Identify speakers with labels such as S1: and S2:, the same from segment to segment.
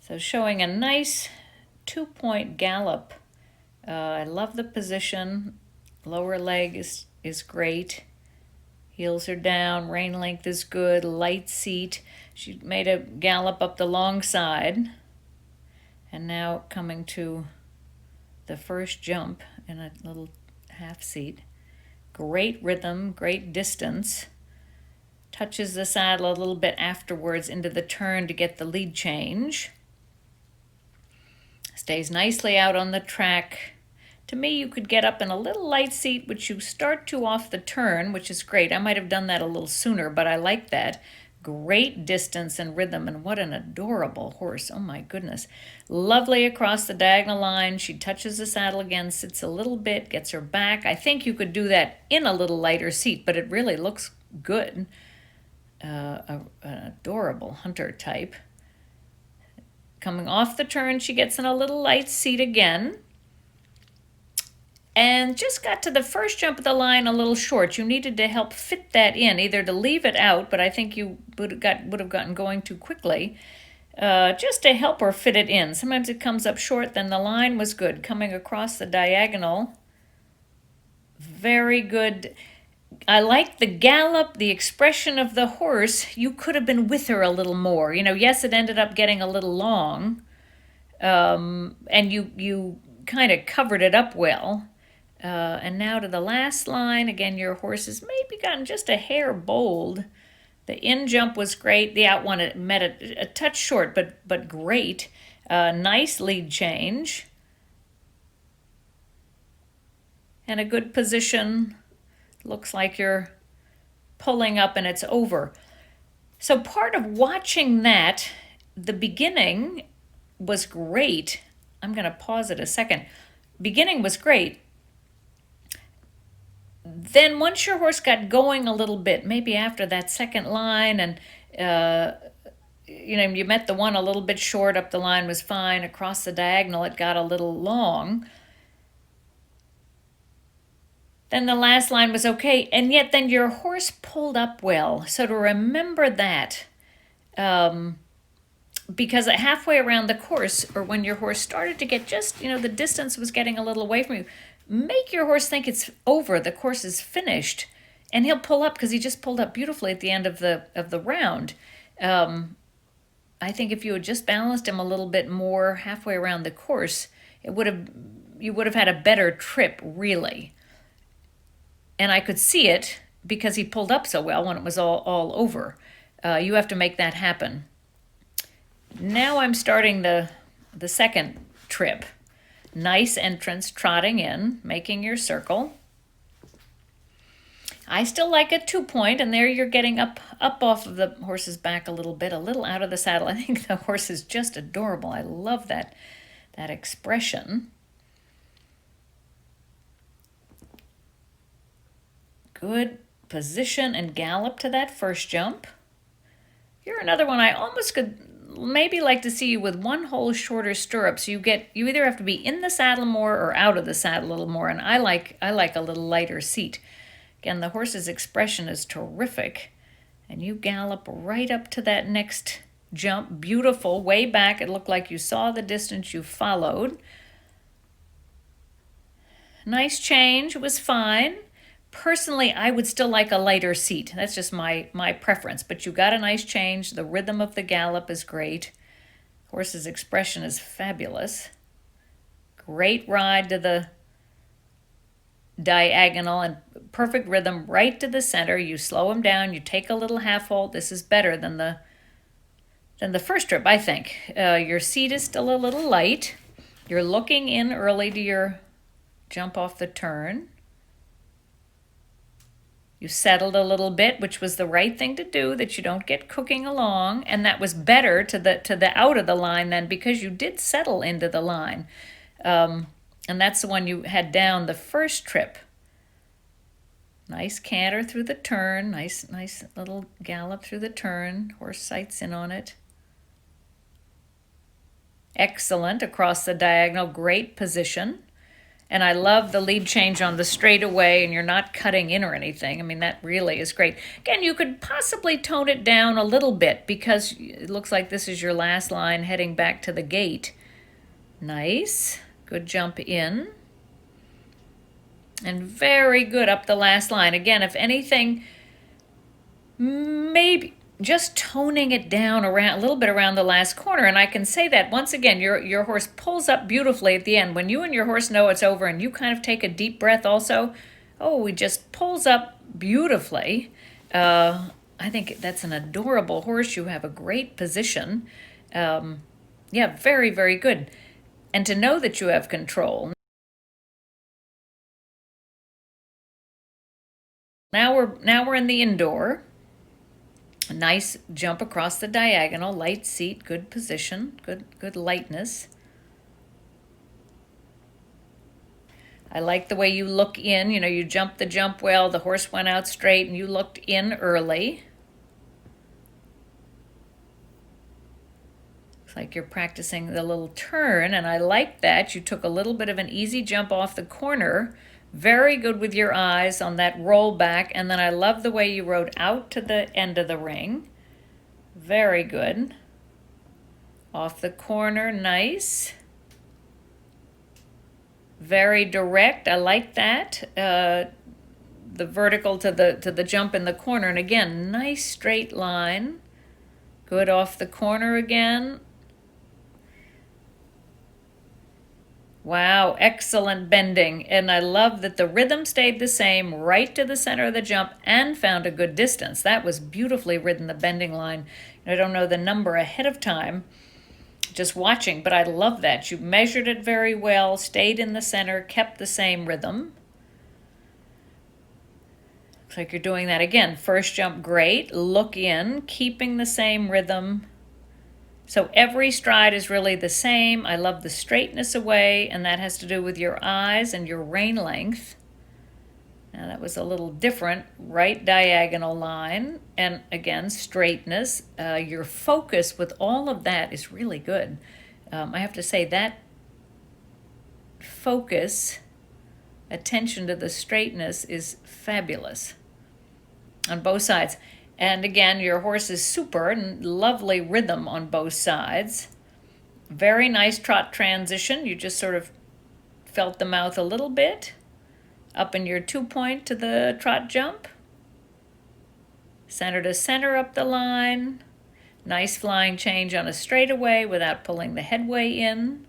S1: So showing a nice 2-point gallop. I love the position. Lower leg is great. Heels are down, rein length is good, light seat. She made a gallop up the long side. And now coming to the first jump in a little half seat. Great rhythm, great distance. Touches the saddle a little bit afterwards into the turn to get the lead change. Stays nicely out on the track. To me, you could get up in a little light seat, which you start to off the turn, which is great. I might have done that a little sooner, but I like that. Great distance and rhythm, and what an adorable horse. Oh my goodness. Lovely across the diagonal line. She touches the saddle again, sits a little bit, gets her back. I think you could do that in a little lighter seat, but it really looks good. An adorable hunter type. Coming off the turn, she gets in a little light seat again. And just got to the first jump of the line a little short. You needed to help fit that in, either to leave it out, but I think you would have gotten going too quickly, just to help her fit it in. Sometimes it comes up short, then the line was good. Coming across the diagonal, very good. I like the gallop, the expression of the horse. You could have been with her a little more. Yes, it ended up getting a little long, and you kind of covered it up well. And now to the last line. Again, your horse has maybe gotten just a hair bold. The in jump was great. The out one met a touch short, but great. Nice lead change. And a good position. Looks like you're pulling up and it's over. So part of watching that, the beginning was great. I'm going to pause it a second. Beginning was great. Then once your horse got going a little bit, maybe after that second line, and you met the one a little bit short, up the line was fine. Across the diagonal, it got a little long. Then the last line was okay, and yet then your horse pulled up well. So to remember that, because halfway around the course, or when your horse started to get just, the distance was getting a little away from you, make your horse think it's over, the course is finished, and he'll pull up, because he just pulled up beautifully at the end of the round. I think if you had just balanced him a little bit more halfway around the course, you would have had a better trip, really. And I could see it because he pulled up so well when it was all over. You have to make that happen. Now I'm starting the second trip. Nice entrance, trotting in, making your circle. I still like a 2-point, and there you're getting up off of the horse's back a little bit, a little out of the saddle. I think the horse is just adorable. I love that expression. Good position and gallop to that first jump. You're another one I almost could maybe like to see you with one hole shorter stirrup. So you either have to be in the saddle more or out of the saddle a little more. And I like a little lighter seat. Again, the horse's expression is terrific. And you gallop right up to that next jump. Beautiful, way back. It looked like you saw the distance you followed. Nice change, was fine. Personally, I would still like a lighter seat. That's just my preference. But you got a nice change. The rhythm of the gallop is great. Horse's expression is fabulous. Great ride to the diagonal and perfect rhythm right to the center. You slow him down. You take a little half halt. This is better than the first trip, I think. Your seat is still a little light. You're looking in early to your jump off the turn. You settled a little bit, which was the right thing to do, that you don't get cooking along, and that was better to the out of the line then, because you did settle into the line. And that's the one you had down the first trip. Nice canter through the turn, nice little gallop through the turn. Horse sights in on it. Excellent across the diagonal, great position. And I love the lead change on the straightaway, and you're not cutting in or anything. I mean, that really is great. Again, you could possibly tone it down a little bit because it looks like this is your last line heading back to the gate. Nice. Good jump in. And very good up the last line. Again, if anything, maybe just toning it down around a little bit around the last corner. And I can say that once again, your horse pulls up beautifully at the end. When you and your horse know it's over and you kind of take a deep breath also, oh, he just pulls up beautifully. I think that's an adorable horse. You have a great position. Yeah, very, very good. And to know that you have control. Now we're in the indoor. A nice jump across the diagonal, light seat, good position, good lightness. I like the way you look in. You know, you jumped the jump well, the horse went out straight, and you looked in early. Looks like you're practicing the little turn, and I like that. You took a little bit of an easy jump off the corner. Very good with your eyes on that roll back, and then I love the way you rode out to the end of the ring. Very good. Off the corner, nice. Very direct, I like that. The vertical to the jump in the corner, and again, nice straight line. Good off the corner again. Wow, excellent bending. And I love that the rhythm stayed the same right to the center of the jump and found a good distance. That was beautifully ridden, the bending line. I don't know the number ahead of time, just watching, but I love that. You measured it very well, stayed in the center, kept the same rhythm. Looks like you're doing that again. First jump, great. Look in, keeping the same rhythm. So every stride is really the same. I love the straightness away, and that has to do with your eyes and your rein length. Now that was a little different, right diagonal line, and again, straightness. Your focus with all of that is really good. I have to say that focus, attention to the straightness is fabulous on both sides. And again, your horse is super and lovely rhythm on both sides. Very nice trot transition. You just sort of felt the mouth a little bit. Up in your 2-point to the trot jump. Center to center up the line. Nice flying change on a straightaway without pulling the headway in.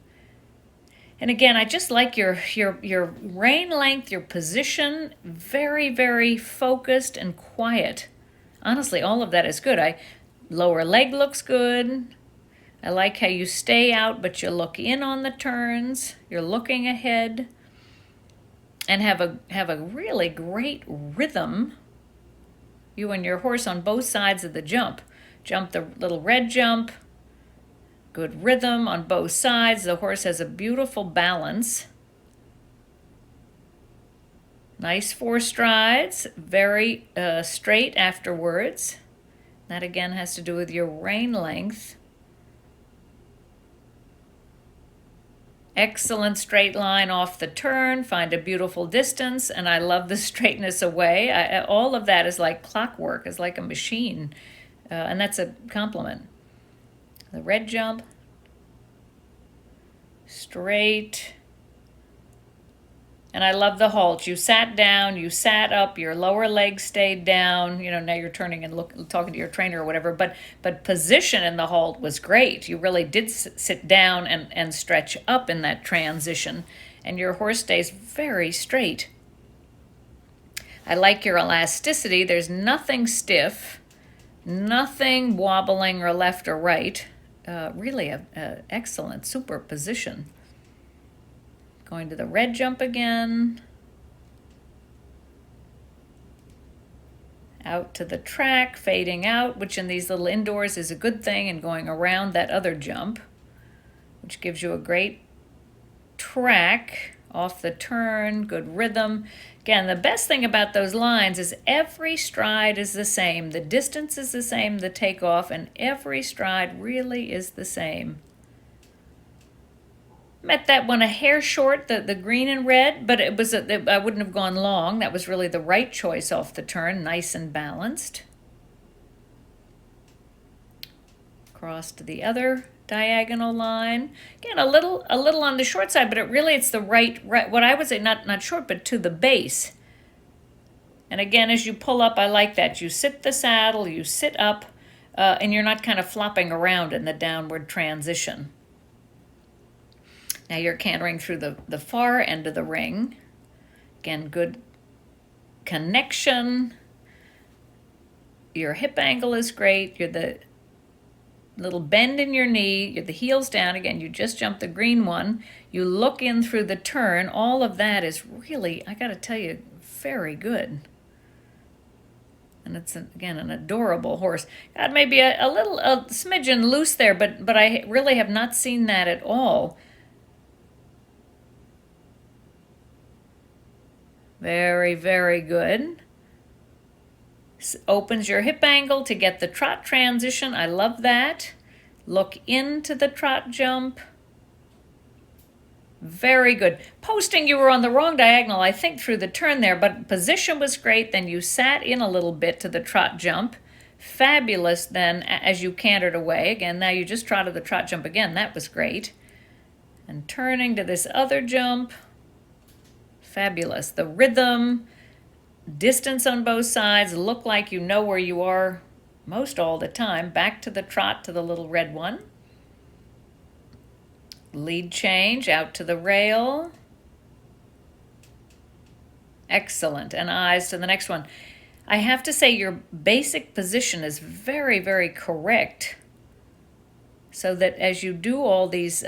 S1: And again, I just like your rein length, your position, very, very focused and quiet. Honestly, all of that is good. Lower leg looks good. I like how you stay out, but you look in on the turns. You're looking ahead. And have a really great rhythm. You and your horse on both sides of the jump. Jump the little red jump. Good rhythm on both sides. The horse has a beautiful balance. Nice 4 strides, very straight afterwards. That again has to do with your rein length. Excellent straight line off the turn, find a beautiful distance, and I love the straightness away. All of that is like clockwork, is like a machine, and that's a compliment. The red jump, straight. And I love the halt. You sat down, you sat up, your lower leg stayed down. You know, now you're turning and talking to your trainer or whatever. But position in the halt was great. You really did sit down and stretch up in that transition. And your horse stays very straight. I like your elasticity. There's nothing stiff, nothing wobbling or left or right. Really an excellent super position. Going to the red jump again. Out to the track, fading out, which in these little indoors is a good thing, and going around that other jump, which gives you a great track off the turn, good rhythm. Again, the best thing about those lines is every stride is the same. The distance is the same, the takeoff, and every stride really is the same. Met that one a hair short, the green and red, but it was I wouldn't have gone long. That was really the right choice off the turn, nice and balanced. Cross to the other diagonal line. Again, a little on the short side, but it's the right, what I would say, not short, but to the base. And again, as you pull up, I like that. You sit the saddle, you sit up, and you're not kind of flopping around in the downward transition. Now you're cantering through the far end of the ring. Again, good connection. Your hip angle is great. You're the little bend in your knee. You're the heels down. Again, you just jumped the green one. You look in through the turn. All of that is really, I got to tell you, very good. And it's, again, an adorable horse. God, maybe a smidgen loose there, but I really have not seen that at all. Very, very good. Opens your hip angle to get the trot transition. I love that. Look into the trot jump. Very good. Posting, you were on the wrong diagonal, I think, through the turn there, but position was great. Then you sat in a little bit to the trot jump. Fabulous then as you cantered away. Again, now you just trotted the trot jump again. That was great. And turning to this other jump. Fabulous. The rhythm, distance on both sides, look like you know where you are most all the time. Back to the trot to the little red one. Lead change out to the rail. Excellent. And eyes to the next one. I have to say your basic position is very, very correct. So that as you do all these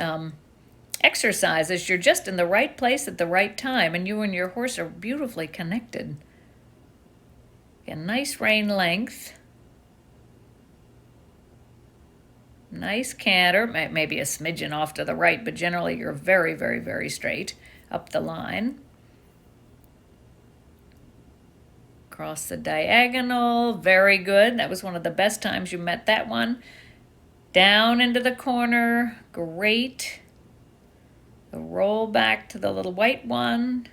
S1: exercises, you're just in the right place at the right time, and you and your horse are beautifully connected. A nice rein length. Nice canter, maybe a smidgen off to the right, but generally you're very, very, very straight up the line. Across the diagonal, very good. That was one of the best times you met that one. Down into the corner, great. The roll back to the little white one.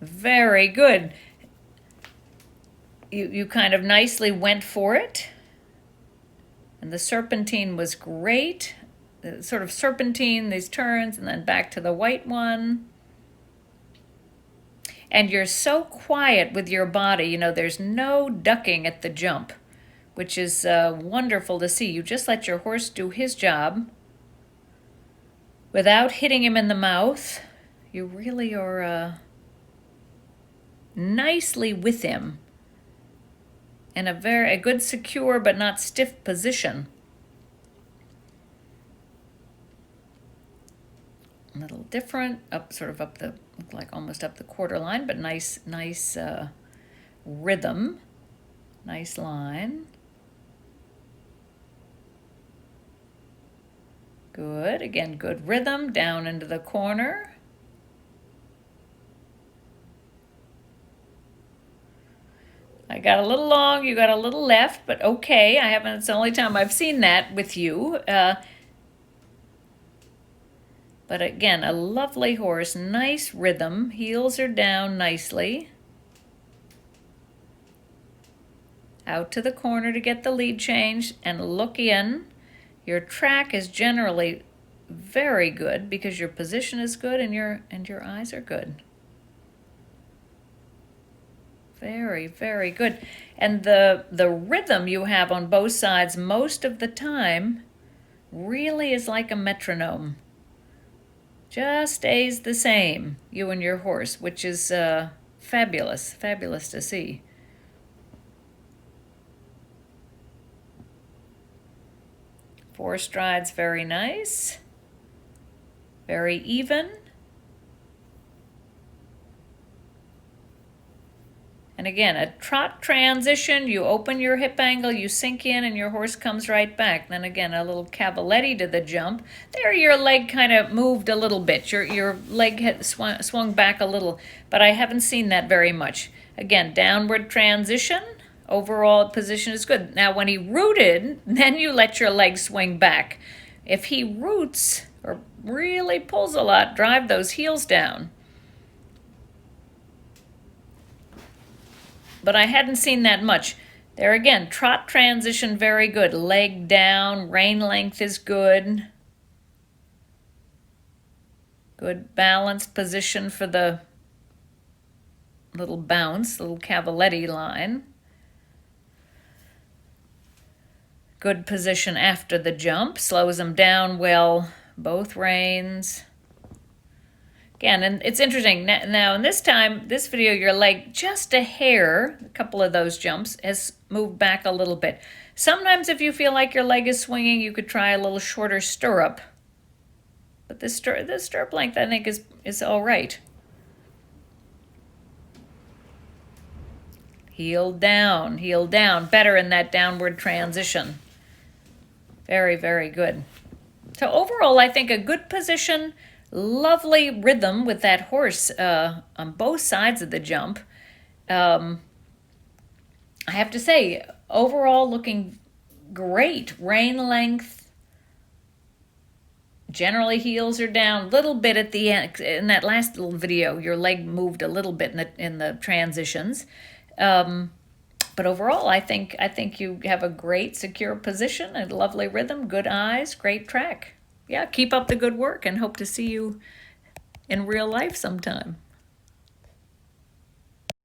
S1: Very good. You kind of nicely went for it. And the serpentine was great. The sort of serpentine, these turns, and then back to the white one. And you're so quiet with your body. You know, there's no ducking at the jump, which is wonderful to see. You just let your horse do his job without hitting him in the mouth. You really are nicely with him in a good secure but not stiff position. A little different, look like almost up the quarter line, but nice rhythm, nice line. Good, again, good rhythm down into the corner. I got a little long, you got a little left, but okay. It's the only time I've seen that with you. But again, a lovely horse, nice rhythm. Heels are down nicely. Out to the corner to get the lead change and look in. Your track is generally very good because your position is good and your eyes are good. Very, very good. And the rhythm you have on both sides most of the time really is like a metronome. Just stays the same, you and your horse, which is fabulous, fabulous to see. Four strides, very nice. Very even. And again, a trot transition, you open your hip angle, you sink in, and your horse comes right back. Then again, a little cavaletti to the jump. There your leg kind of moved a little bit. Your leg had swung back a little, but I haven't seen that very much. Again, downward transition, Overall position is good. Now when he rooted, then you let your leg swing back. If he roots or really pulls a lot, drive those heels down. But I hadn't seen that much. There again, trot transition very good. Leg down, rein length is good. Good balanced position for the little bounce, little cavaletti line. Good position after the jump, slows him down well, both reins. Again, and it's interesting, now in this video, your leg just a hair, a couple of those jumps, has moved back a little bit. Sometimes if you feel like your leg is swinging, you could try a little shorter stirrup. But this stirrup length, I think, is all right. Heel down, better in that downward transition. Very, very good. So overall, I think a good position, lovely rhythm with that horse on both sides of the jump. I have to say, overall looking great. Rein length. Generally heels are down a little bit at the end. In that last little video, your leg moved a little bit in the transitions. But overall, I think you have a great secure position, a lovely rhythm, good eyes, great track. Yeah, keep up the good work and hope to see you in real life sometime.